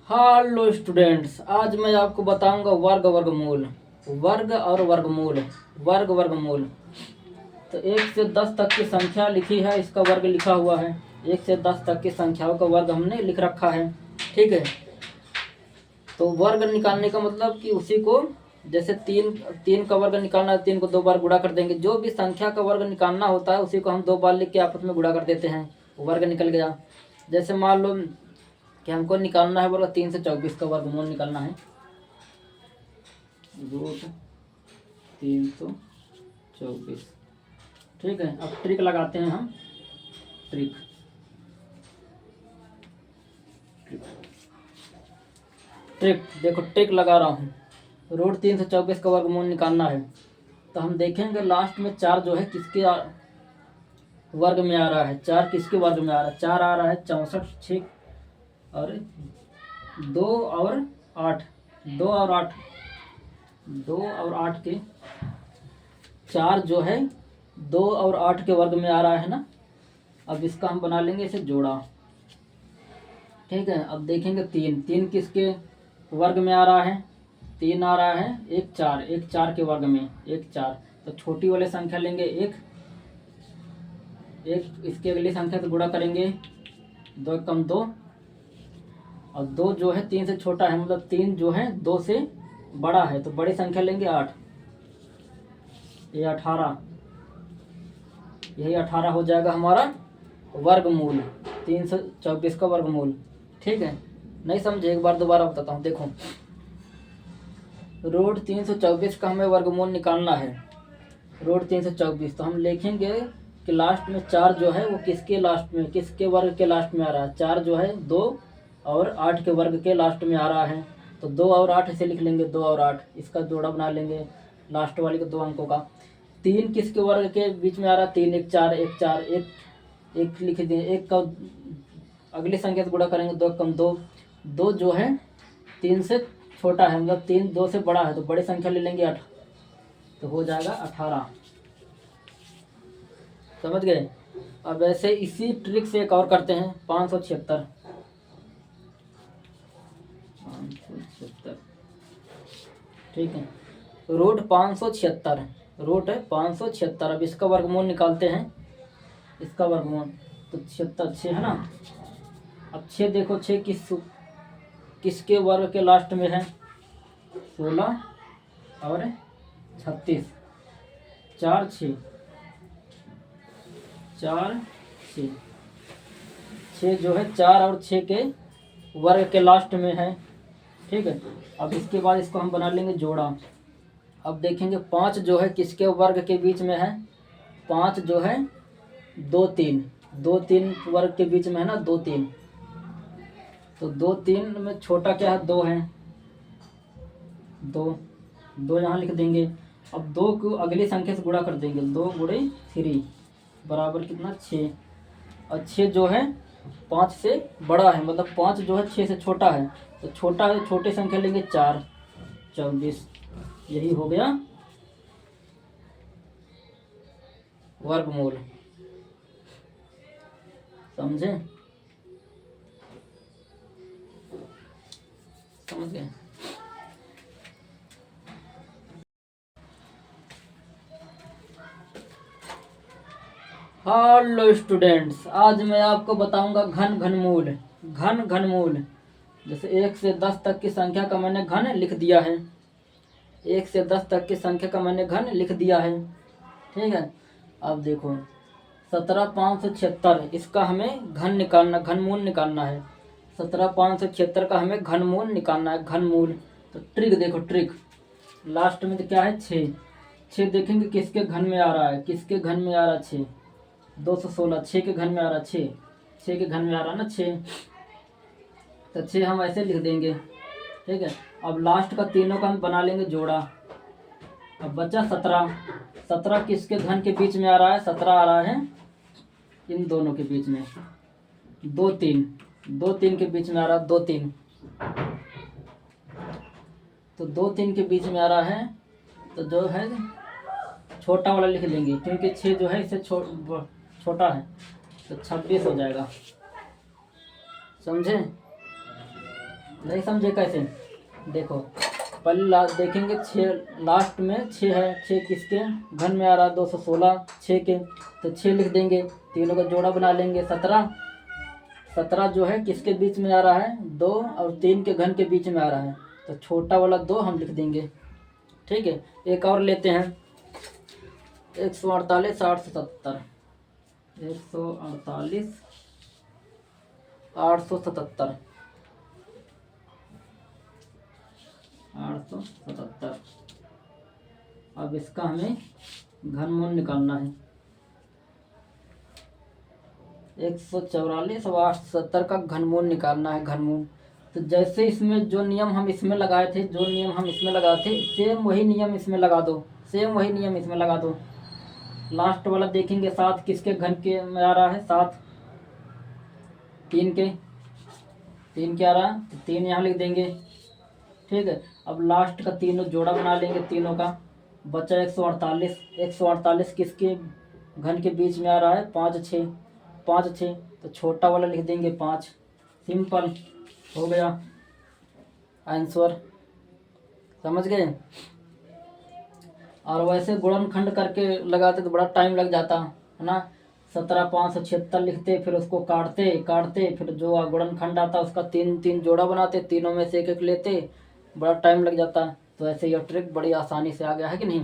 Hello students, आज मैं आपको बताऊंगा वर्ग वर्गमूल। वर्ग और वर्गमूल। वर्ग वर्गमूल तो 1 से 10 तक की संख्या लिखी है, इसका वर्ग लिखा हुआ है। 1 से 10 तक की संख्याओं का वर्ग हमने लिख रखा है। ठीक है, तो वर्ग निकालने का मतलब कि उसी को, जैसे तीन तीन का वर्ग निकालना है, 3 को 2 बार गुणा कर देंगे। जो भी संख्या का वर्ग निकालना होता है उसी को हम 2 बार लिख के आपस में गुणा कर देते हैं, वर्ग निकल गया। जैसे मान लो कि हमको निकालना है वर्ग 3 से 24 का वर्गमूल निकालना है, रूट 324। ठीक है, अब ट्रिक लगाते हैं हम। ट्रिक ट्रिक ट्रिक देखो, ट्रिक लगा रहा हूँ। रूट 324 का वर्गमूल निकालना है तो हम देखेंगे लास्ट में 4 जो है किसके वर्ग में आ रहा है। 4 किसके वर्ग में आ रहा है? 4 आ रहा है 64, 6 और 2 और 8, 2 और 8, 2 और 8 के 4 जो है 2 और 8 के वर्ग में आ रहा है ना। अब इसका हम बना लेंगे इसे जोड़ा। ठीक है, अब देखेंगे 3 किसके वर्ग में आ रहा है? 3 आ रहा है 1 4, 1 4 के वर्ग में 1 4। तो छोटी वाली संख्या लेंगे 1, इसके अगली संख्या से गुणा करेंगे, 2 कम 2, और 2 जो है 3 से छोटा है, मतलब 3 जो है 2 से बड़ा है, तो बड़ी संख्या लेंगे 8, ये 18। यही 18 हो जाएगा हमारा वर्गमूल, 324 का वर्गमूल। ठीक है, नहीं समझे? एक बार दोबारा बताता हूँ। देखो, रूट 324 का हमें वर्गमूल निकालना है। रूट 324 तो हम लिखेंगे कि लास्ट में 4 जो है वो किसके लास्ट में, किसके वर्ग के लास्ट में आ रहा है? 4 जो है 2 और 8 के वर्ग के लास्ट में आ रहा है, तो 2 और 8 इसे लिख लेंगे। 2 और 8 इसका जोड़ा बना लेंगे लास्ट वाले के 2 अंकों का। 3 किसके वर्ग के बीच में आ रहा है? 3 1 4, 1 4, 1 लिख दें। 1 का अगली संख्या से गुणा करेंगे, 2 कम 2, 2 जो है 3 से छोटा है, मतलब 3 2 से बड़ा है, तो बड़ी संख्या ले लेंगे 8, तो हो जाएगा 18। समझ गए? अब ऐसे इसी ट्रिक से एक और करते हैं, 576। ठीक है, रूट 576, रूट है 576। अब इसका वर्गमूल निकालते हैं। इसका वर्गमूल तो 76, 6 है ना। अब 6 देखो, 6 किसके वर्ग के लास्ट में है? 16 और 36, 4 6, 4 6, 6 जो है 4 और 6 के वर्ग के लास्ट में है। ठीक है, अब इसके बाद इसको हम बना लेंगे जोड़ा। अब देखेंगे 5 जो है किसके वर्ग के बीच में है? 5 जो है 2 3, 2 3 वर्ग के बीच में है ना, 2 3। तो 2 3 में छोटा क्या है? 2 है, 2 2 यहाँ लिख देंगे। अब 2 को अगली संख्या से गुणा कर देंगे, 2 गुणे 3 बराबर कितना? 6। और 6 जो है 5 से बड़ा है, मतलब 5 जो है 6 से छोटा है, तो छोटा है, छोटी संख्या लेंगे 4, 24। यही हो गया वर्गमूल। समझे? समझ गए? हेलो स्टूडेंट्स, आज मैं आपको बताऊंगा घन घनमूल। घन घनमूल जैसे 1 से 10 तक की संख्या का मैंने घन लिख दिया है। 1 से 10 तक की संख्या का मैंने घन लिख दिया है। ठीक है, अब देखो 17,576, इसका हमें घन निकालना, घनमूल निकालना है। 17,576 का हमें घनमूल निकालना है, घनमूल। तो ट्रिक देखो, ट्रिक लास्ट में तो क्या है? 6। 6 देखेंगे किसके घन में आ रहा है? किसके घन में आ रहा है? 6, 216, 6 के घन में आ रहा है। 6 के घन में आ रहा है ना 6, तो 6 हम ऐसे लिख देंगे। ठीक है, अब लास्ट का तीनों का हम बना लेंगे जोड़ा। अब बचा 17। 17 किसके घन के बीच में आ रहा है? 17 आ रहा है इन दोनों के बीच में, 2 3, 2 3 के बीच में आ रहा है, 2 3। तो 2 3 के बीच में आ रहा है, तो जो है छोटा वाला लिख लेंगे, क्योंकि 6 जो है इससे छोटा है, तो 26 हो जाएगा। समझे? नहीं समझे कैसे? देखो पहले देखेंगे 6 लास्ट में 6 है, 6 किसके घन में आ रहा है 216 6 के, तो 6 लिख देंगे, तीनों का जोड़ा बना लेंगे 17। 17 जो है किसके बीच में आ रहा है 2 और 3 के घन के बीच में आ रहा है, तो छोटा वाला 2 हम लिख देंगे। ठीक है, एक और लेते हैं 148 877 148 877 877। अब इसका हमें घनमूल निकालना है। 144 और 870 का घनमूल निकालना है, घनमूल। तो जैसे इसमें जो नियम हम इसमें लगाए थे, जो नियम हम इसमें लगाए थे, सेम वही नियम इसमें लगा दो, सेम वही नियम इसमें लगा दो। लास्ट वाला देखेंगे 7 किसके घन के में आ रहा है 7, 3 के आ रहा है, तो 3 यहाँ लिख देंगे। ठीक है, अब लास्ट का तीनों जोड़ा बना लेंगे, तीनों का बचा 148। 148 किसके घन के बीच में आ रहा है 5 6, 5 6, तो छोटा वाला लिख देंगे 5। सिंपल हो गया आंसर, समझ गए। और वैसे गुणनखंड करके लगाते तो बड़ा टाइम लग जाता है ना, 17,576 लिखते, फिर उसको काटते काटते, फिर जो गुणनखंड आता उसका 3 3 जोड़ा बनाते, तीनों में से एक एक लेते, बड़ा टाइम लग जाता। तो ऐसे यह ट्रिक बड़ी आसानी से आ गया है कि नहीं।